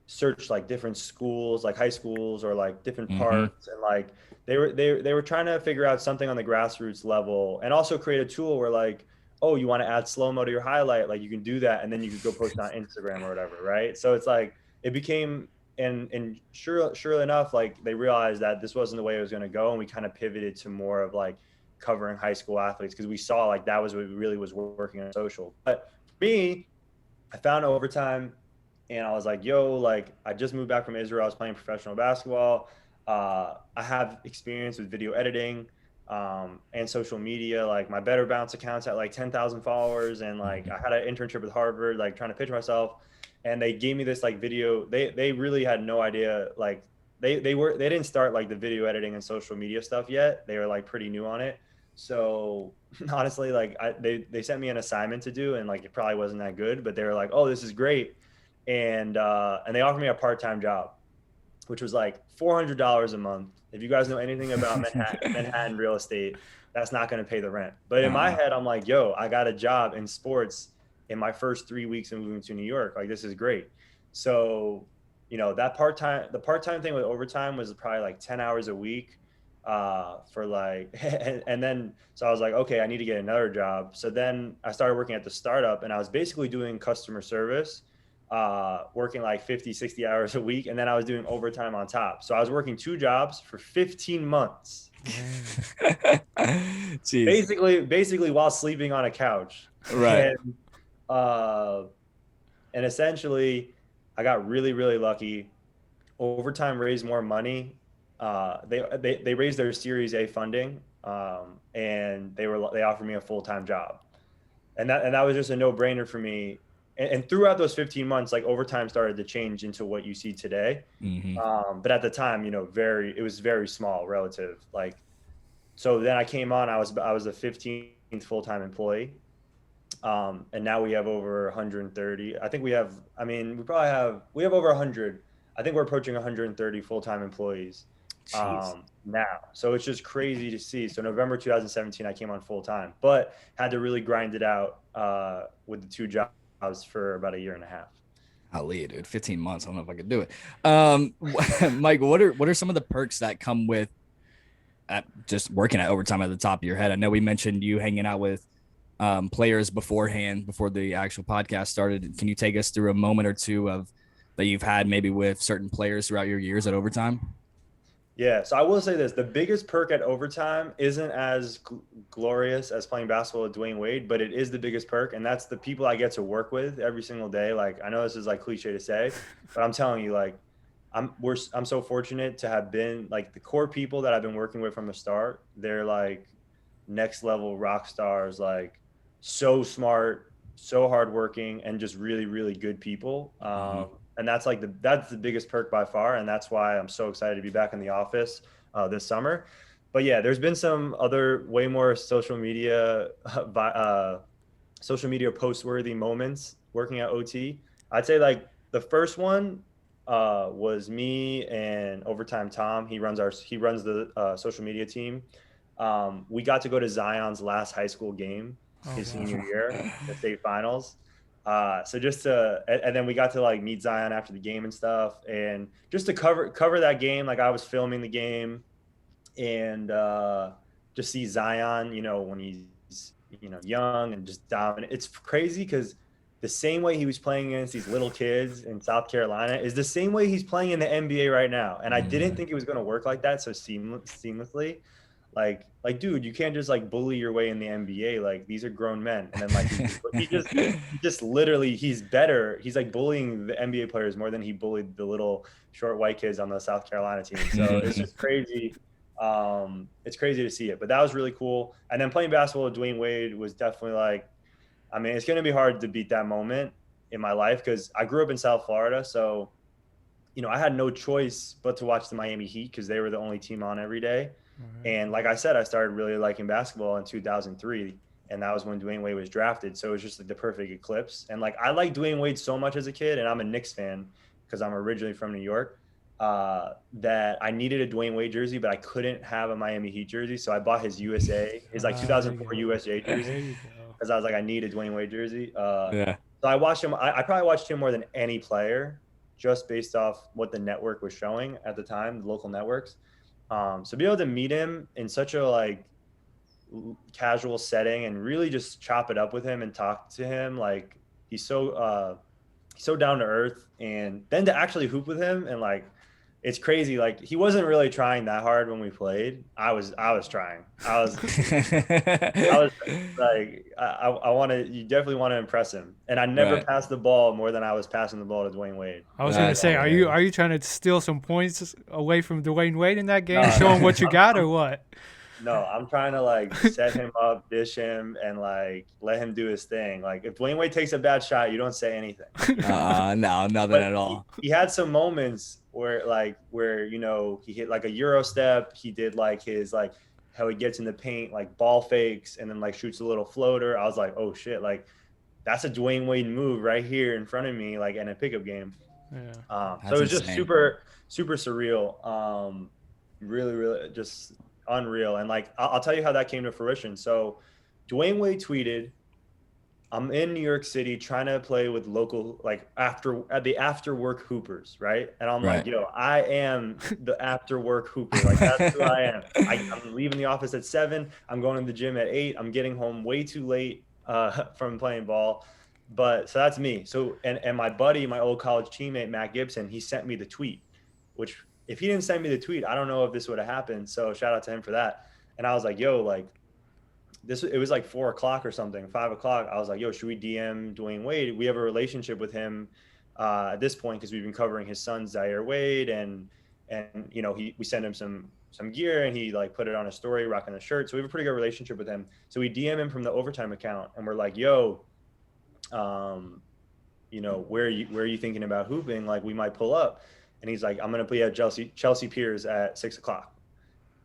search like different schools, like high schools or like different parks, and like they were trying to figure out something on the grassroots level, and also create a tool where like, oh, you want to add slow-mo to your highlight, like you can do that, and then you can go post it on Instagram or whatever, right? So it's like it became and sure enough, like they realized that this wasn't the way it was going to go, and we kind of pivoted to more of like covering high school athletes, because we saw like that was what really was working on social. But for me, I found overtime, and I was like, yo, like I just moved back from Israel. I was playing professional basketball. I have experience with video editing and social media. Like my Better Bounce account's at like 10,000 followers, and like I had an internship with Harvard, like trying to pitch myself. And they gave me this like video. They really had no idea. Like they didn't start like the video editing and social media stuff yet. They were like pretty new on it. So honestly, like they sent me an assignment to do, and like it probably wasn't that good, but they were like, oh, this is great. And they offered me a part-time job, which was like $400 a month. If you guys know anything about Manhattan real estate, that's not going to pay the rent. But in my head, I'm like, yo, I got a job in sports in my first 3 weeks of moving to New York. Like, this is great. So, you know, the part-time thing with overtime was probably like 10 hours a week for like, and then, so I was like, okay, I need to get another job. So then I started working at the startup, and I was basically doing customer service, working like 50, 60 hours a week. And then I was doing overtime on top. So I was working 2 jobs for 15 months, basically while sleeping on a couch. Right. And essentially I got really, really lucky. Overtime raised more money. They raised their Series A funding, and they offered me a full-time job, and that was just a no-brainer for me. And throughout those 15 months, like overtime started to change into what you see today. But at the time, you know, it was very small relative. Like, so then I came on, I was the 15th full-time employee. And now we have over 130. I think we have over 100. I think we're approaching 130 full-time employees now. So it's just crazy to see. So November 2017, I came on full-time, but had to really grind it out with the 2 jobs for about 1.5 years. Golly, dude, 15 months. I don't know if I could do it. Mike, what are some of the perks that come with just working at overtime at the top of your head? I know we mentioned you hanging out with players beforehand, before the actual podcast started. Can you take us through a moment or two of that you've had maybe with certain players throughout your years at Overtime? Yeah, so I will say this: the biggest perk at Overtime isn't as glorious as playing basketball with Dwayne Wade, but it is the biggest perk, and that's the people I get to work with every single day. Like, I know this is like cliche to say, but I'm telling you, like, I'm so fortunate to have been like the core people that I've been working with from the start. They're like next level rock stars, like so smart, so hardworking, and just really, really good people. And that's like that's the biggest perk by far, and that's why I'm so excited to be back in the office this summer. But yeah, there's been some other way more social media post-worthy moments working at OT. I'd say like the first one was me and Overtime Tom. He runs the social media team. We got to go to Zion's last high school game, his senior year, the state finals. So just to, and then we got to like meet Zion after the game and stuff, and just to cover that game. Like, I was filming the game, and just see Zion, when he's young and just dominant. It's crazy because the same way he was playing against these little kids in South Carolina is the same way he's playing in the NBA right now. And I didn't think it was going to work like that so seamlessly. Like, dude, you can't just like bully your way in the NBA. Like, these are grown men. And then like he just literally, he's better. He's like bullying the NBA players more than he bullied the little short white kids on the South Carolina team. So it's just crazy. It's crazy to see it, but that was really cool. And then playing basketball with Dwayne Wade was definitely like, I mean, it's going to be hard to beat that moment in my life because I grew up in South Florida. So, I had no choice but to watch the Miami Heat because they were the only team on every day. And like I said, I started really liking basketball in 2003, and that was when Dwayne Wade was drafted. So it was just like the perfect eclipse. And like, I liked Dwayne Wade so much as a kid, and I'm a Knicks fan because I'm originally from New York, that I needed a Dwayne Wade jersey, but I couldn't have a Miami Heat jersey. So I bought his like 2004 USA jersey because I was like, I need a Dwayne Wade jersey. So I watched him. I probably watched him more than any player just based off what the network was showing at the time, the local networks. So be able to meet him in such a like casual setting and really just chop it up with him and talk to him, like he's so down to earth, and then to actually hoop with him, and like it's crazy. Like, he wasn't really trying that hard when we played. I was trying. I was like, you definitely want to impress him. And I never passed the ball more than I was passing the ball to Dwayne Wade. I was going to say, are you trying to steal some points away from Dwayne Wade in that game? Show him what you got or what? No, I'm trying to like set him up, dish him, and like let him do his thing. Like, if Dwayne Wade takes a bad shot, you don't say anything. No, nothing at all. He had some moments where he hit like a Euro step. He did like his like how he gets in the paint, like ball fakes, and then like shoots a little floater. I was like, oh shit, like that's a Dwayne Wade move right here in front of me, like in a pickup game. Yeah. So it was just super, super surreal. Really, really just unreal. And like, I'll tell you how that came to fruition. So Dwayne Wade tweeted, I'm in New York City trying to play with local, like the after work hoopers. Right. And I'm like, yo, I am the after work hooper. Like, that's who I am. I'm leaving the office at 7. I'm going to the gym at 8. I'm getting home way too late from playing ball. But so that's me. So, and my buddy, my old college teammate, Matt Gibson, he sent me the tweet, which if he didn't send me the tweet, I don't know if this would have happened. So shout out to him for that. And I was like, yo, like it was like 4 o'clock or something, 5 o'clock. I was like, yo, should we DM Dwayne Wade? We have a relationship with him at this point, because we've been covering his son, Zaire Wade. And we send him some gear, and he like put it on a story, rocking the shirt. So we have a pretty good relationship with him. So we DM him from the Overtime account, and we're like, yo, where are you thinking about hooping? Like, we might pull up. And he's like, I'm going to play at Chelsea Piers at 6 o'clock.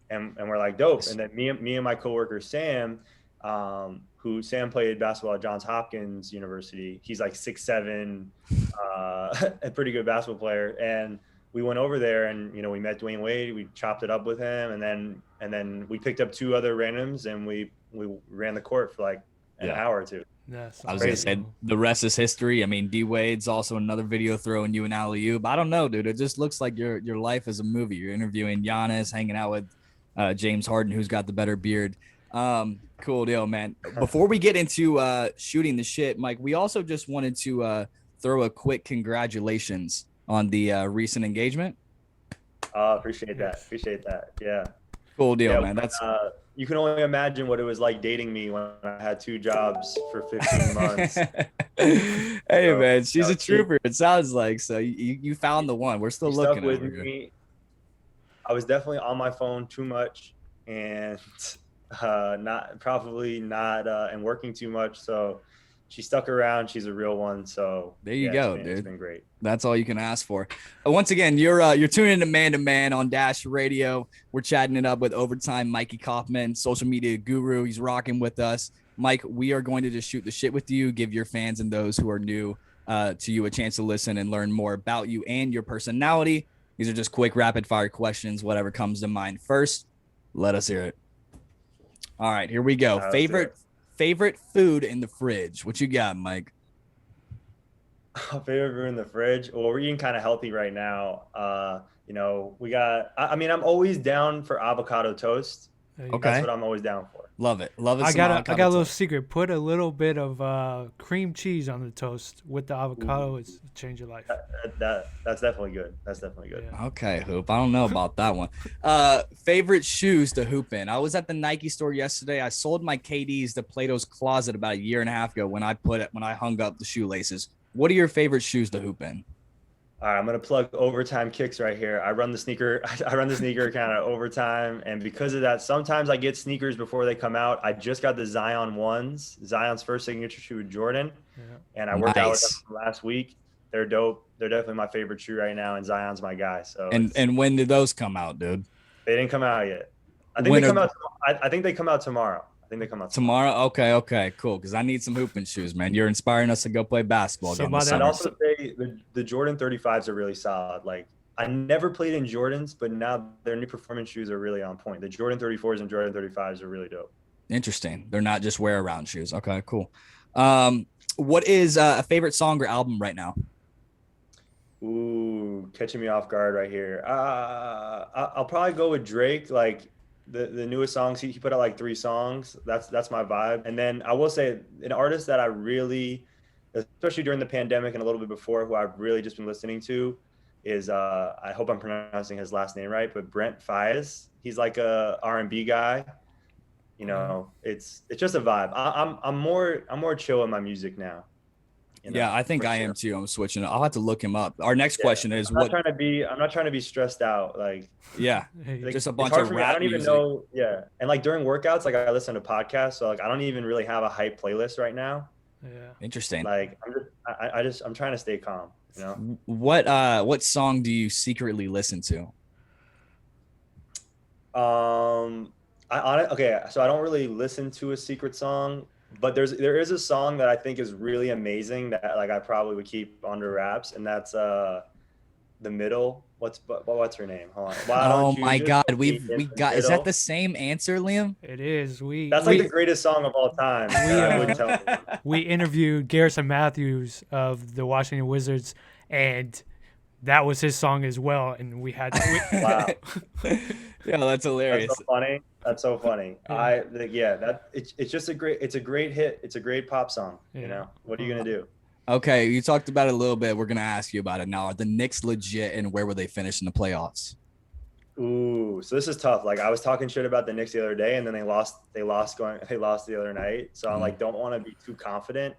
And we're like, dope. And then me and my coworker, Sam played basketball at Johns Hopkins University. He's like 6'7", a pretty good basketball player. And we went over there, and, we met Dwayne Wade. We chopped it up with him. And then we picked up 2 other randoms, and we ran the court for like an hour or 2. I was going to say, the rest is history. I mean, D Wade's also another video throwing you an alley-oop. I don't know, dude. It just looks like your life is a movie. You're interviewing Giannis, hanging out with James Harden, who's got the better beard. Cool deal, man. Before we get into shooting the shit, Mike, we also just wanted to throw a quick congratulations on the recent engagement. Appreciate that. Appreciate that. Yeah. Cool deal, Yeah. man. That's You can only imagine what it was like dating me when I had 2 jobs for 15 months. Hey, So, man, she's no, a trooper. It sounds like so. You found the one. We're still she stuck looking with over here. me. I was definitely on my phone too much and not and working too much. So she stuck around. She's a real one. So There you yeah, go, it's dude. been great. That's all you can ask for. Once again, you're tuning into Man to Man on Dash Radio. We're chatting it up with Overtime Mikey Kaufman, social media guru. He's rocking with us. Mike, we are going to just shoot the shit with you, give your fans and those who are new to you a chance to listen and learn more about you and your personality. These are just quick rapid fire questions, whatever comes to mind first. Let us hear it. All right, here we go. Favorite food in the fridge. What you got, Mike? Favorite food in the fridge. Well, we're eating kind of healthy right now. We got. I mean, I'm always down for avocado toast. Okay, that's what I'm always down for. Love it. Love it. I got a little secret. Put a little bit of cream cheese on the toast with the avocado. It's change your life. That's definitely good. That's definitely good. Yeah. Okay, Hoop. I don't know about that one. Favorite shoes to hoop in. I was at the Nike store yesterday. I sold my KDs to Plato's Closet about a year and a half ago when I hung up the shoelaces. What are your favorite shoes to hoop in? All right, I'm gonna plug Overtime Kicks right here. I run the sneaker account at Overtime, and because of that, sometimes I get sneakers before they come out. I just got the Zion ones, Zion's first signature shoe with Jordan, and I worked out with them last week. They're dope. They're definitely my favorite shoe right now, and Zion's my guy. So and when did those come out, dude? They didn't come out yet. I think they come out. I think they come out tomorrow. Tomorrow. Okay, cool. Because I need some hooping shoes, man. You're inspiring us to go play basketball again. I'd also say the Jordan 35s are really solid. Like, I never played in Jordans, but now their new performance shoes are really on point. The Jordan 34s and Jordan 35s are really dope. Interesting. They're not just wear around shoes. Okay, cool. What is a favorite song or album right now? Ooh, catching me off guard right here. I'll probably go with Drake. Like, the newest songs, he put out like 3 songs. That's my vibe. And then I will say an artist that I really, especially during the pandemic and a little bit before, who I've really just been listening to is I hope I'm pronouncing his last name right, but Brent Faiyaz. He's like a R&B guy. It's just a vibe. I'm more chill in my music now. Yeah, I think I am too. I'm switching. I'll have to look him up. Our next question is I'm not trying to be stressed out. Like, yeah, like, just a bunch of rap I don't even music. know. Yeah. And like during workouts, like I listen to podcasts. So like, I don't even really have a hype playlist right now. Yeah. Interesting. Like I'm trying to stay calm, What song do you secretly listen to? Okay. So I don't really listen to a secret song. But there is a song that I think is really amazing that like I probably would keep under wraps, and that's The Middle. What's her name? Hold on. Oh my God, we got. Is that the same answer, Liam? It is. That's like the greatest song of all time. I wouldn't tell you. We interviewed Garrison Matthews of the Washington Wizards, and that was his song as well. And we had. Wow. Yeah, that's hilarious. That's so funny. Yeah. It's just a great hit. It's a great pop song. Yeah. What are you gonna do? Okay, you talked about it a little bit. We're gonna ask you about it now. Are the Knicks legit, and where will they finish in the playoffs? Ooh, so this is tough. Like, I was talking shit about the Knicks the other day, and then they lost the other night. So I'm like, don't want to be too confident.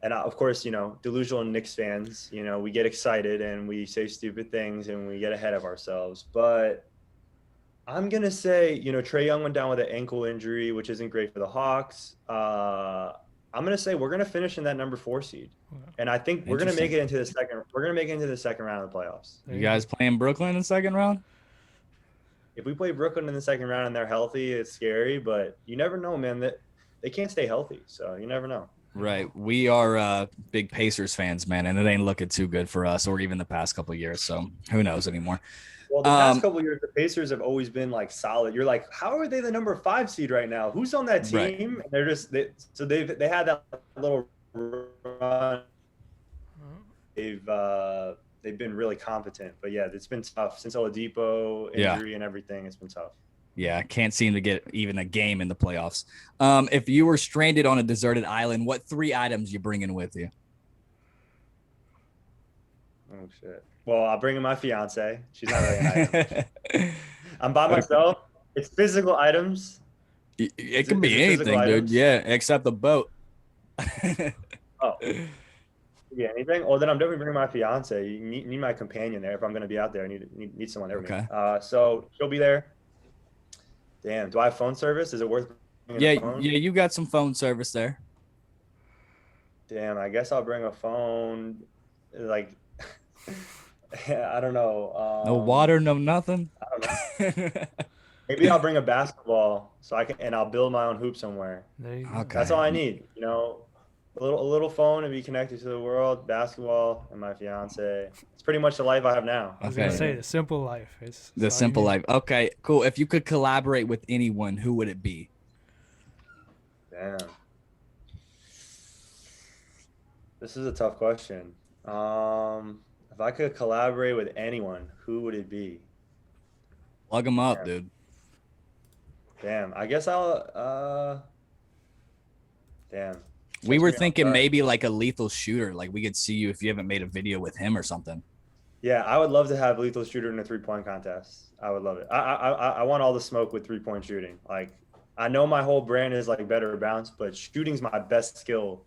And of course, delusional Knicks fans, we get excited and we say stupid things and we get ahead of ourselves. But I'm going to say, Trae Young went down with an ankle injury, which isn't great for the Hawks. I'm going to say we're going to finish in that number 4 seed. And I think we're going to make it into the second round of the playoffs. You guys playing Brooklyn in the second round? If we play Brooklyn in the second round and they're healthy, it's scary, but you never know, man, that they can't stay healthy. So you never know. Right. We are big Pacers fans, man, and it ain't looking too good for us or even the past couple of years. So who knows anymore? Well, the past couple of years, the Pacers have always been like solid. You're like, how are they the number 5 seed right now? Who's on that team? Right. And they're just they had that little run. They've been really competent, but yeah, it's been tough since Oladipo injury and everything. It's been tough. Yeah, can't seem to get even a game in the playoffs. If you were stranded on a deserted island, what 3 items you bringing with you? Oh shit. Well, I'll bring in my fiance. She's not really an item. I'm by myself. It's physical items. It Is can it be physical anything, dude. items? Yeah, except the boat. Oh, yeah, anything? Well, then I'm definitely bringing my fiance. You need my companion there if I'm going to be out there. I need someone there with me. Okay. So she'll be there. Damn. Do I have phone service? Is it worth bringing a Yeah, phone? yeah, you got some phone service there. Damn. I guess I'll bring a phone. Like, I don't know. No water, no nothing. I don't know. Maybe I'll bring a basketball so I can, and I'll build my own hoop somewhere. There you go. Okay. That's all I need. A little phone to be connected to the world, basketball, and my fiance. It's pretty much the life I have now. I was gonna Okay. say the simple life. It's The all you simple need. life. Okay, cool. If you could collaborate with anyone, who would it be? Damn. This is a tough question. If I could collaborate with anyone, who would it be? Plug them up, Damn. dude. Damn. I guess I'll. Damn. We Catch were me off thinking guard. maybe like a lethal shooter. Like we could see you if you haven't made a video with him or something. Yeah, I would love to have lethal shooter in a 3-point contest. I would love it. I want all the smoke with 3-point shooting. Like, I know my whole brand is like better bounce, but shooting's my best skill,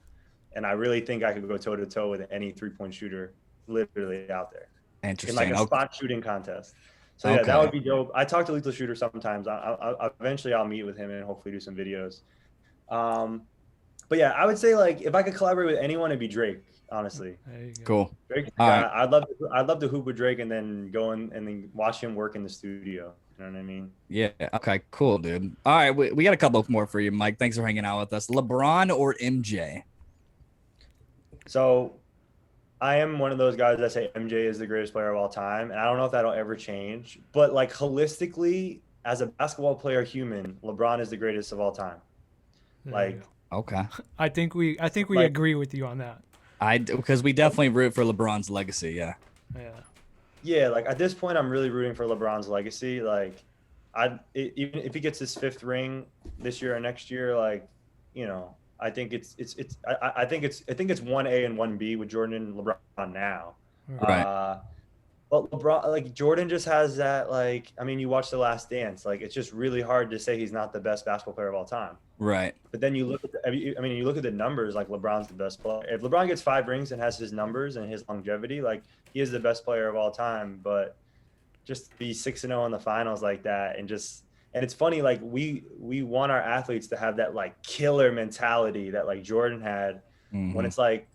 and I really think I could go toe to toe with any 3-point shooter literally out there in Interesting. like a Okay. spot shooting contest. So yeah, that Okay. would be dope. I talk to lethal shooter sometimes. Eventually I'll meet with him and hopefully do some videos. But yeah, I would say like if I could collaborate with anyone, it'd be Drake. Honestly, There you go. Cool. Drake. All Yeah, right. I'd love to hoop with Drake and then go in and then watch him work in the studio. You know what I mean? Yeah. Okay. Cool, dude. All right. We got a couple more for you, Mike. Thanks for hanging out with us. LeBron or MJ? So I am one of those guys that say MJ is the greatest player of all time, and I don't know if that'll ever change. But like holistically, as a basketball player, human, LeBron is the greatest of all time. There you Like, go. Okay. I think we like- agree with you on that. Because we definitely root for LeBron's legacy. Yeah. Yeah. yeah, like at this point, I'm really rooting for LeBron's legacy. Like, even if he gets his 5th ring this year or next year, like, I think I think it's 1A and 1B with Jordan and LeBron now. Right. But LeBron, like Jordan just has that, like, I mean, you watch The Last Dance, like it's just really hard to say he's not the best basketball player of all time. Right. But then you look at you look at the numbers, like LeBron's the best player. If LeBron gets 5 rings and has his numbers and his longevity, like he is the best player of all time. But just to be 6-0 in the finals like that, and it's funny, like we want our athletes to have that like killer mentality that like Jordan had. Mhm. When it's like,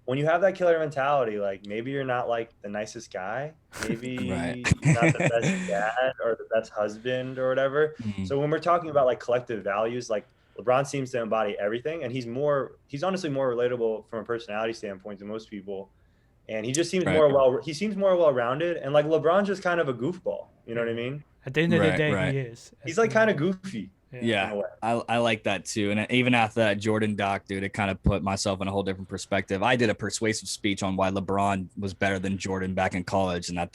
when you have that killer mentality, like maybe you're not like the nicest guy, maybe Right. you're not the best dad or the best husband or whatever. Mhm. So when we're talking about like collective values, like LeBron seems to embody everything, and he's honestly more relatable from a personality standpoint to most people. And he just seems Right. more well-rounded, and like LeBron's just kind of a goofball. You know what I mean? At the end of the Right, day, right. he is. He's like kind of goofy. in Yeah, a way. I like that too. And even after that Jordan doc, dude, it kind of put myself in a whole different perspective. I did a persuasive speech on why LeBron was better than Jordan back in college. And I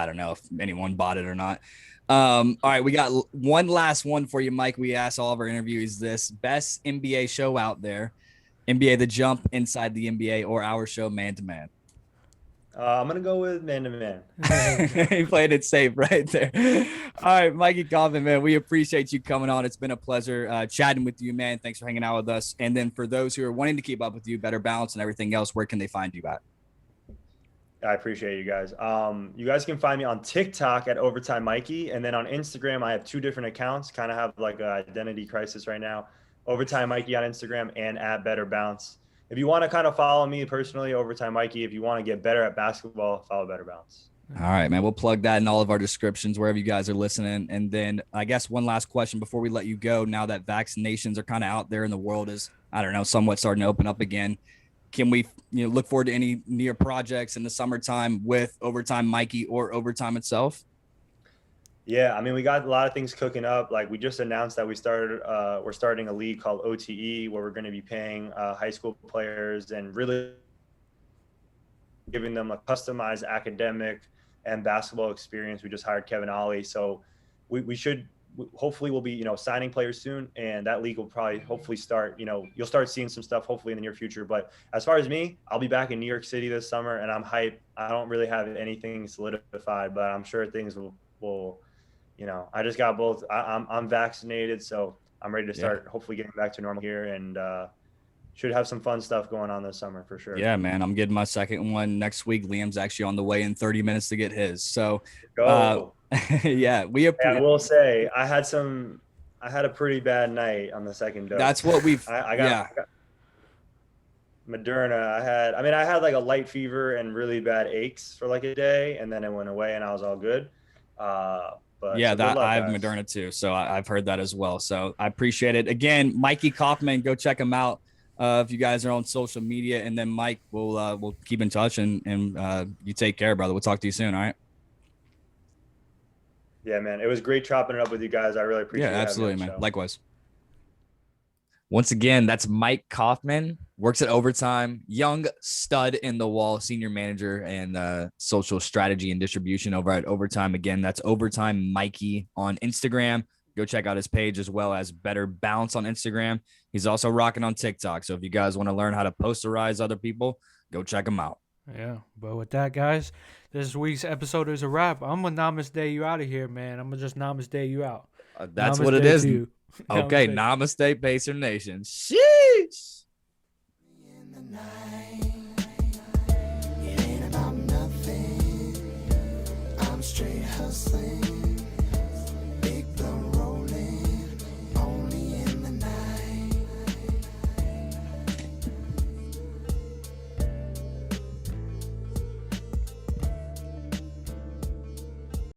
don't know if anyone bought it or not. All right, we got one last one for you, Mike. We asked all of our interviewees this: best NBA show out there, NBA The Jump, Inside the NBA, or our show Man to Man. I'm gonna go with Man to Man. He played it safe right there. All right, Mikey Kaufman, man, we appreciate you coming on. It's been a pleasure chatting with you, man. Thanks for hanging out with us. And then for those who are wanting to keep up with you, Better Balance and everything else, where can they find you at? I appreciate you guys. You guys can find me on TikTok at Overtime Mikey, and then on Instagram I have 2 different accounts. Kind of have like an identity crisis right now. Overtime Mikey on Instagram and at Better Bounce. If you want to kind of follow me personally, Overtime Mikey. If you want to get better at basketball, follow Better Bounce. All right, man. We'll plug that in all of our descriptions wherever you guys are listening. And then I guess one last question before we let you go. Now that vaccinations are kind of out there and the world is, I don't know, somewhat starting to open up again, can we look forward to any near projects in the summertime with Overtime Mikey or Overtime itself? Yeah, I mean, we got a lot of things cooking up. Like we just announced that we're starting a league called OTE, where we're going to be paying high school players and really giving them a customized academic and basketball experience. We just hired Kevin Ollie, so we should hopefully we'll be, signing players soon, and that league will probably hopefully start, you'll start seeing some stuff hopefully in the near future. But as far as me, I'll be back in New York City this summer, and I'm hyped. I don't really have anything solidified, but I'm sure things will I just got both. I'm vaccinated, so I'm ready to start hopefully getting back to normal here, and should have some fun stuff going on this summer for sure. Yeah, man. I'm getting my second one next week. Liam's actually on the way in 30 minutes to get his. So, yeah, I will say I had a pretty bad night on the second dose. That's what I got Moderna. I had like a light fever and really bad aches for like a day, and then it went away and I was all good. But yeah, so I have Moderna too. So I've heard that as well. So I appreciate it. Again, Mikey Kaufman, go check him out. If you guys are on social media, and then Mike, we'll keep in touch, and you take care, brother. We'll talk to you soon. All right. Yeah, man. It was great chopping it up with you guys. I really appreciate it. Yeah, absolutely, man. Likewise. Once again, that's Mike Kaufman, works at Overtime, young stud in the wall, senior manager and social strategy and distribution over at Overtime. Again, that's Overtime Mikey on Instagram. Go check out his page, as well as Better Bounce on Instagram. He's also rocking on TikTok. So if you guys want to learn how to posterize other people, go check him out. Yeah, but with that, guys, this week's episode is a wrap. I'm going to namaste you out of here, man. I'm going to just namaste you out. That's namaste what it is. Okay, namaste. Namaste, Pacer Nation. Sheesh. In the night, it ain't about nothing. I'm straight hustling.